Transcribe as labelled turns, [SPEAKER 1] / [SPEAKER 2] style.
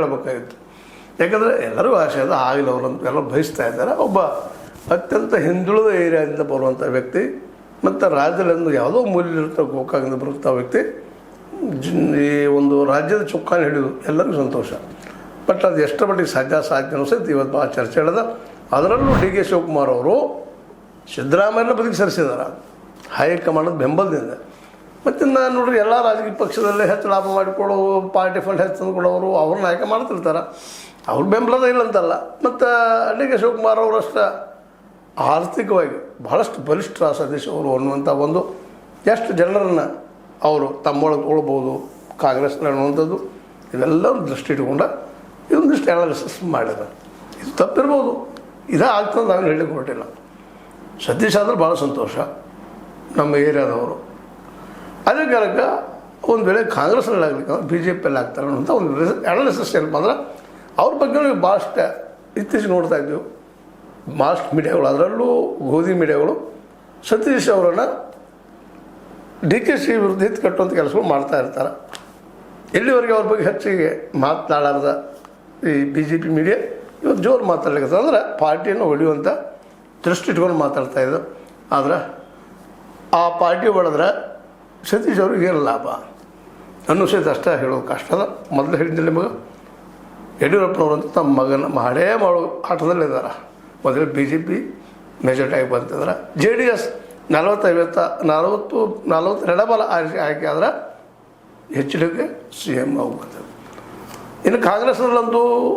[SPEAKER 1] ಹೇಳಬೇಕಾಗಿತ್ತು. ಯಾಕಂದರೆ ಎಲ್ಲರೂ ಆಸೆ ಅದು ಆಗಲಿ ಅವರಂತ ಎಲ್ಲ ಬಯಸ್ತಾ ಇದ್ದಾರೆ. ಒಬ್ಬ ಅತ್ಯಂತ ಹಿಂದುಳಿದ ಏರಿಯಾದಿಂದ ಬರುವಂಥ ವ್ಯಕ್ತಿ ಮತ್ತು ರಾಜ್ಯದಲ್ಲಿ ಯಾವುದೋ ಮೂಲೆಯಲ್ಲಿರ್ತ ಗೋಕಾಕಿಂದ ಬರುವಂಥ ವ್ಯಕ್ತಿ ಈ ಒಂದು ರಾಜ್ಯದ ಚುಕ್ಕಾಣಿ ಹಿಡಿದು ಎಲ್ಲರಿಗೂ ಸಂತೋಷ. ಬಟ್ ಅದು ಎಷ್ಟರ ಮಟ್ಟಿಗೆ ಸಾಧ್ಯ ಸಹಿತ ಇವತ್ತು ಭಾಳ ಚರ್ಚೆ ಹೇಳಿದ. ಅದರಲ್ಲೂ ಡಿ ಕೆ ಶಿವಕುಮಾರ್ ಅವರು ಸಿದ್ದರಾಮಯ್ಯನ ಬದುಕಿ ಸರಿಸಿದ್ದಾರೆ ಹೈಕಮಾಂಡದ ಬೆಂಬಲದಿಂದ. ಮತ್ತು ನಾನು ನೋಡ್ರಿ ಎಲ್ಲ ರಾಜಕೀಯ ಪಕ್ಷದಲ್ಲೇ ಹೆಚ್ಚು ಲಾಭ ಮಾಡಿಕೊಡೋರು, ಪಾರ್ಟಿ ಫಂಡ್ ಹೆಚ್ಚು ತಂದುಕೊಡೋರು ಅವ್ರನ್ನ ಆಯ್ಕೆ ಮಾಡ್ತಿರ್ತಾರೆ. ಅವ್ರ ಬೆಂಬಲದ ಇಲ್ಲ ಅಂತಲ್ಲ. ಮತ್ತು ಡಿ ಕೆ ಶಿವಕುಮಾರ್ ಅವರಷ್ಟು ಆರ್ಥಿಕವಾಗಿ ಬಹಳಷ್ಟು ಬಲಿಷ್ಠ ಸತೀಶ್ ಅವರು ಅನ್ನುವಂಥ ಒಂದು ಎಷ್ಟು ಜನರನ್ನು ಅವರು ತಮ್ಮೊಳಗೆ ತೊಗೊಳ್ಬೋದು ಕಾಂಗ್ರೆಸ್ನಲ್ಲಿ ಅನ್ನುವಂಥದ್ದು ಇವೆಲ್ಲರೂ ದೃಷ್ಟಿ ಇಟ್ಕೊಂಡ ಇದೊಂದಿಷ್ಟು ಅನಾಲಿಸಿಸ್ ಮಾಡಿದ. ಇದು ತಪ್ಪಿರ್ಬೋದು, ಇದೇ ಆಗ್ತದೆ ನಾವು ಹೇಳಲಿಕ್ಕೆ ಹೊರಟಿಲ್ಲ. ಸತೀಶ್ ಆದರೆ ಭಾಳ ಸಂತೋಷ ನಮ್ಮ ಏರಿಯಾದವರು. ಅದೇ ಕಾರಣಕ್ಕೆ ಒಂದು ವೇಳೆ ಕಾಂಗ್ರೆಸ್ನಲ್ಲಿ ಆಗಲಿಕ್ಕೆ ಬಿ ಜೆ ಪಿಯಲ್ಲಿ ಆಗ್ತಾರೆ ಅನ್ನೋಂಥ ಒಂದು ಅನಾಲಿಸಿಸ್ ಏನಪ್ಪ ಅಂದ್ರೆ ಅವ್ರ ಬಗ್ಗೆ ಭಾಳಷ್ಟು ಇತ್ತೀಚೆಗೆ ನೋಡ್ತಾ ಇದ್ದೀವಿ. ಮಾಸ್ ಮೀಡಿಯಾಗಳು, ಅದರಲ್ಲೂ ಗೋಧಿ ಮೀಡಿಯಾಗಳು ಸತೀಶ್ ಅವರನ್ನು ಡಿ ಕೆ ಶಿ ವಿರುದ್ಧ ಎತ್ತು ಕಟ್ಟುವಂಥ ಕೆಲಸಗಳು ಮಾಡ್ತಾ ಇರ್ತಾರೆ. ಎಲ್ಲಿವರೆಗೆ ಅವ್ರ ಬಗ್ಗೆ ಹೆಚ್ಚಿಗೆ ಮಾತನಾಡಾರ್ದ ಈ ಬಿ ಜೆ ಪಿ ಮೀಡಿಯಾ ಇವತ್ತು ಜೋರು ಮಾತಾಡ್ಲಿಕ್ಕೆ ಅಂದ್ರೆ ಪಾರ್ಟಿಯನ್ನು ಹೊಡೆಯುವಂಥ ದೃಷ್ಟಿ ಇಟ್ಕೊಂಡು ಮಾತಾಡ್ತಾ ಇದ್ದು. ಆದರೆ ಆ ಪಾರ್ಟಿ ಹೊಡೆದ್ರೆ ಸತೀಶ್ ಅವ್ರಿಗೆ ಏನು ಲಾಭ ಅನ್ನೋ ಸಹಿತ ಅಷ್ಟೇ ಹೇಳೋದು ಕಷ್ಟ ಅದ. ಮೊದಲು ಹೇಳಿದ್ದೆ ನಿಮಗೆ, ಯಡಿಯೂರಪ್ಪನವರಂತೂ ತಮ್ಮ ಮಗನ ಮಾಡೇ ಮಾಡೋ ಆಟದಲ್ಲಿದ್ದಾರೆ. ಮೊದಲು ಬಿ ಜೆ ಪಿ ಮೆಜಾರಿಟಿ ಬಂತಂದ್ರೆ ಜೆ ಡಿ ಎಸ್ 40-42 ಬಲ ಆಯ್ಕೆ ಆದ್ರೆ ಹೆಚ್ಚಿನಕ್ಕೆ ಸಿ ಎಮ್ ಹೋಗ್ಬರ್ತದೆ. ಇನ್ನು ಕಾಂಗ್ರೆಸ್ನಲ್ಲಂತೂ